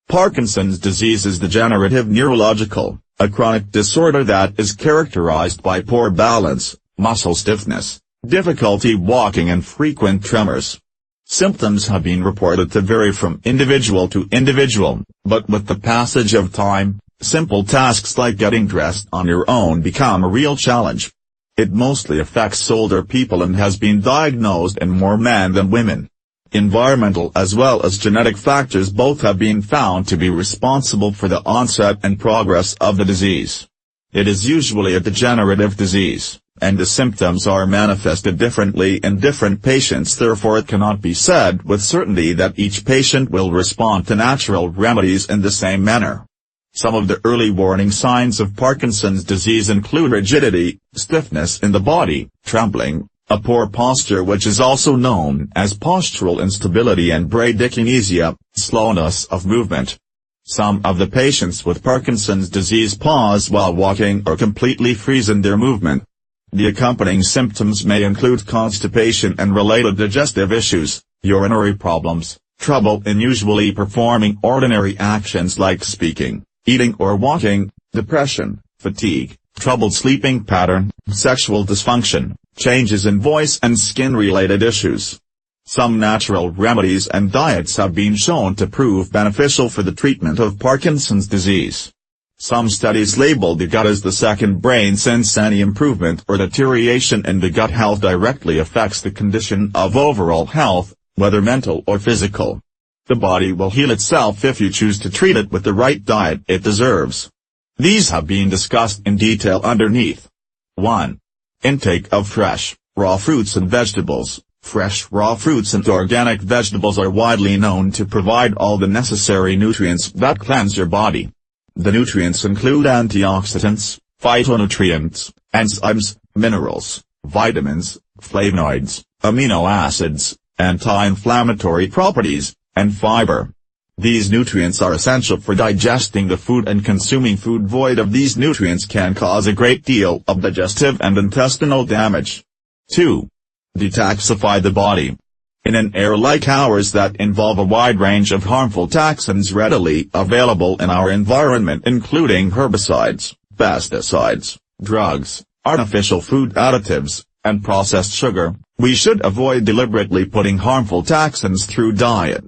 Parkinson's disease is degenerative neurological, a chronic disorder that is characterized by poor balance, muscle stiffness, difficulty walking and frequent tremors. Symptoms have been reported to vary from individual to individual, but with the passage of time, simple tasks like getting dressed on your own become a real challenge. It mostly affects older people and has been diagnosed in more men than women. Environmental as well as genetic factors both have been found to be responsible for the onset and progress of the disease. It is usually a degenerative disease, and the symptoms are manifested differently in different patients, therefore it cannot be said with certainty that each patient will respond to natural remedies in the same manner. Some of the early warning signs of Parkinson's disease include rigidity, stiffness in the body, trembling, a poor posture which is also known as postural instability, and bradykinesia, slowness of movement. Some of the patients with Parkinson's disease pause while walking or completely freeze in their movement. The accompanying symptoms may include constipation and related digestive issues, urinary problems, trouble in usually performing ordinary actions like speaking, eating or walking, depression, fatigue, troubled sleeping pattern, sexual dysfunction, changes in voice and skin-related issues. Some natural remedies and diets have been shown to prove beneficial for the treatment of Parkinson's disease. Some studies label the gut as the second brain, since any improvement or deterioration in the gut health directly affects the condition of overall health, whether mental or physical. The body will heal itself if you choose to treat it with the right diet it deserves. These have been discussed in detail underneath. 1. Intake of fresh, raw fruits and vegetables. Fresh raw fruits and organic vegetables are widely known to provide all the necessary nutrients that cleanse your body. The nutrients include antioxidants, phytonutrients, enzymes, minerals, vitamins, flavonoids, amino acids, anti-inflammatory properties, and fiber. These nutrients are essential for digesting the food, and consuming food void of these nutrients can cause a great deal of digestive and intestinal damage. 2. Detoxify the body. In an era like ours that involve a wide range of harmful toxins readily available in our environment, including herbicides, pesticides, drugs, artificial food additives, and processed sugar, we should avoid deliberately putting harmful toxins through diet.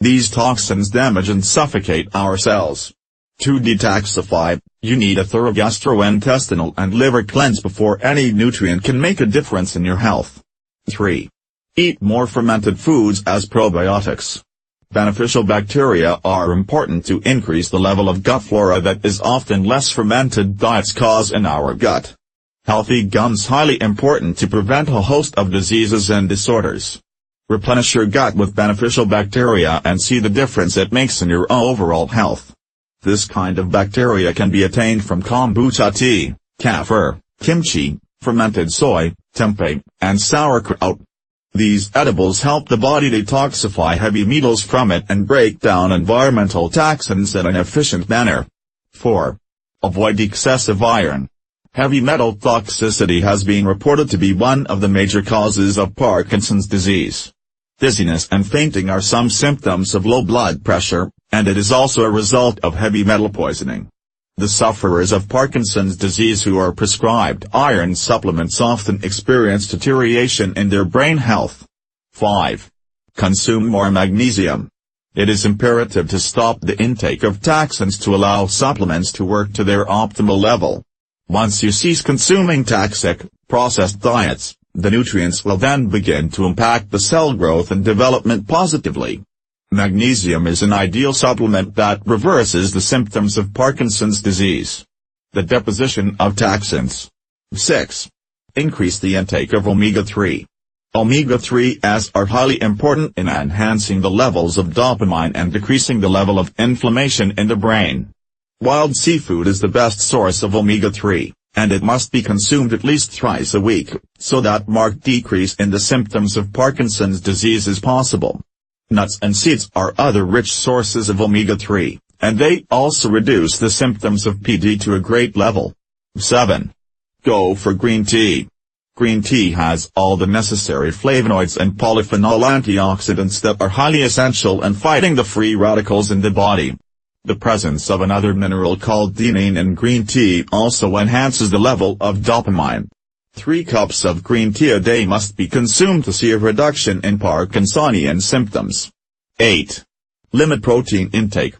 These toxins damage and suffocate our cells. To detoxify, you need a thorough gastrointestinal and liver cleanse before any nutrient can make a difference in your health. 3. Eat more fermented foods as probiotics. Beneficial bacteria are important to increase the level of gut flora that is often less fermented diets cause in our gut. Healthy gums highly important to prevent a host of diseases and disorders. Replenish your gut with beneficial bacteria and see the difference it makes in your overall health. This kind of bacteria can be attained from kombucha tea, kefir, kimchi, fermented soy, tempeh, and sauerkraut. These edibles help the body detoxify heavy metals from it and break down environmental toxins in an efficient manner. 4. Avoid excessive iron. Heavy metal toxicity has been reported to be one of the major causes of Parkinson's disease. Dizziness and fainting are some symptoms of low blood pressure, and it is also a result of heavy metal poisoning. The sufferers of Parkinson's disease who are prescribed iron supplements often experience deterioration in their brain health. 5. Consume more magnesium. It is imperative to stop the intake of toxins to allow supplements to work to their optimal level. Once you cease consuming toxic, processed diets, the nutrients will then begin to impact the cell growth and development positively. Magnesium is an ideal supplement that reverses the symptoms of Parkinson's disease. The deposition of toxins. 6. Increase the intake of omega-3. Omega-3s are highly important in enhancing the levels of dopamine and decreasing the level of inflammation in the brain. Wild seafood is the best source of omega-3, and it must be consumed at least thrice a week, so that marked decrease in the symptoms of Parkinson's disease is possible. Nuts and seeds are other rich sources of omega-3, and they also reduce the symptoms of PD to a great level. 7. Go for green tea. Green tea has all the necessary flavonoids and polyphenol antioxidants that are highly essential in fighting the free radicals in the body. The presence of another mineral called theanine in green tea also enhances the level of dopamine. 3 cups of green tea a day must be consumed to see a reduction in Parkinsonian symptoms. 8. Limit protein intake.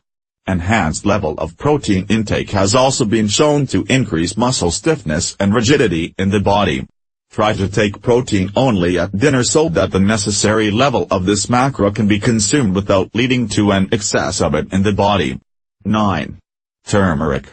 Enhanced level of protein intake has also been shown to increase muscle stiffness and rigidity in the body. Try to take protein only at dinner so that the necessary level of this macro can be consumed without leading to an excess of it in the body. 9. Turmeric.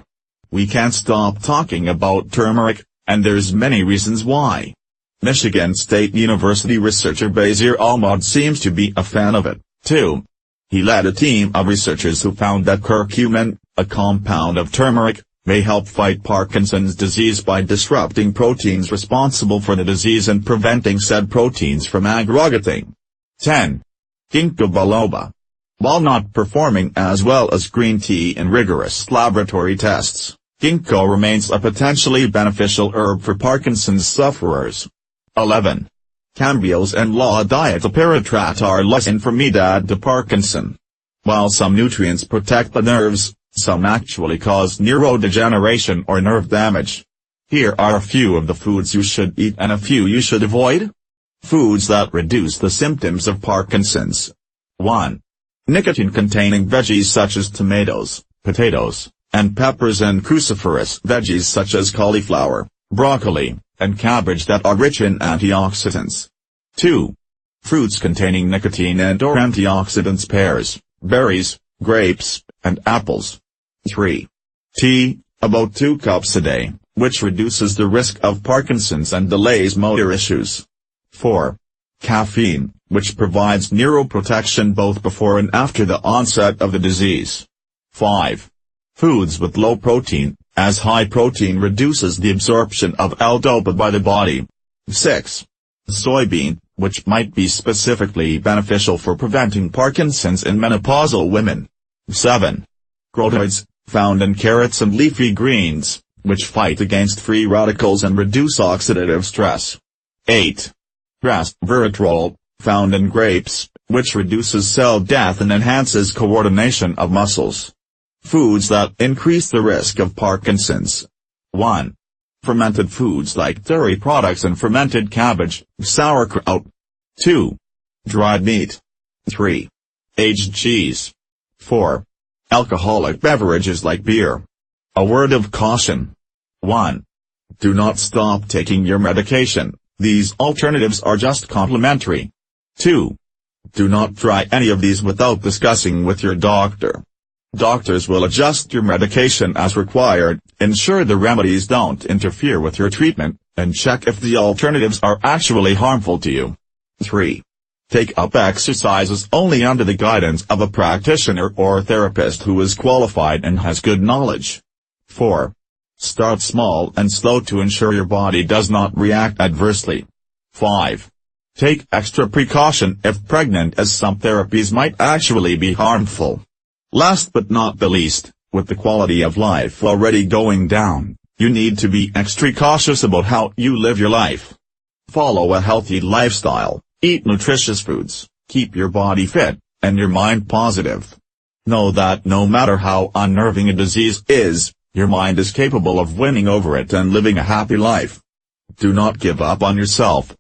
We can't stop talking about turmeric, and there's many reasons why. Michigan State University researcher Basir Ahmad seems to be a fan of it, too. He led a team of researchers who found that curcumin, a compound of turmeric, may help fight Parkinson's disease by disrupting proteins responsible for the disease and preventing said proteins from aggregating. 10. Ginkgo biloba. While not performing as well as green tea in rigorous laboratory tests, ginkgo remains a potentially beneficial herb for Parkinson's sufferers. 11. Cambios and la dieta para tratar la enfermedad de Parkinson. While some nutrients protect the nerves, some actually cause neurodegeneration or nerve damage. Here are a few of the foods you should eat and a few you should avoid. Foods that reduce the symptoms of Parkinson's. 1. Nicotine-containing veggies such as tomatoes, potatoes, and peppers, and cruciferous veggies such as cauliflower, broccoli, and cabbage that are rich in antioxidants. 2. Fruits containing nicotine and/or antioxidants: pears, berries, grapes, and apples. 3. Tea, about 2 cups a day, which reduces the risk of Parkinson's and delays motor issues. 4. Caffeine, which provides neuroprotection both before and after the onset of the disease. 5. Foods with low protein, as high protein reduces the absorption of L-DOPA by the body. 6. Soybean, which might be specifically beneficial for preventing Parkinson's in menopausal women. 7. Grotoids, found in carrots and leafy greens, which fight against free radicals and reduce oxidative stress. 8. Resveratrol, found in grapes, which reduces cell death and enhances coordination of muscles. Foods that increase the risk of Parkinson's. 1. Fermented foods like dairy products and fermented cabbage, sauerkraut. 2. Dried meat. 3. Aged cheese. 4. Alcoholic beverages like beer. A word of caution. 1. Do not stop taking your medication, these alternatives are just complementary. 2. Do not try any of these without discussing with your doctor. Doctors will adjust your medication as required, ensure the remedies don't interfere with your treatment, and check if the alternatives are actually harmful to you. 3. Take up exercises only under the guidance of a practitioner or therapist who is qualified and has good knowledge. 4. Start small and slow to ensure your body does not react adversely. 5. Take extra precaution if pregnant, as some therapies might actually be harmful. Last but not the least, with the quality of life already going down, you need to be extra cautious about how you live your life. Follow a healthy lifestyle, eat nutritious foods, keep your body fit, and your mind positive. Know that no matter how unnerving a disease is, your mind is capable of winning over it and living a happy life. Do not give up on yourself,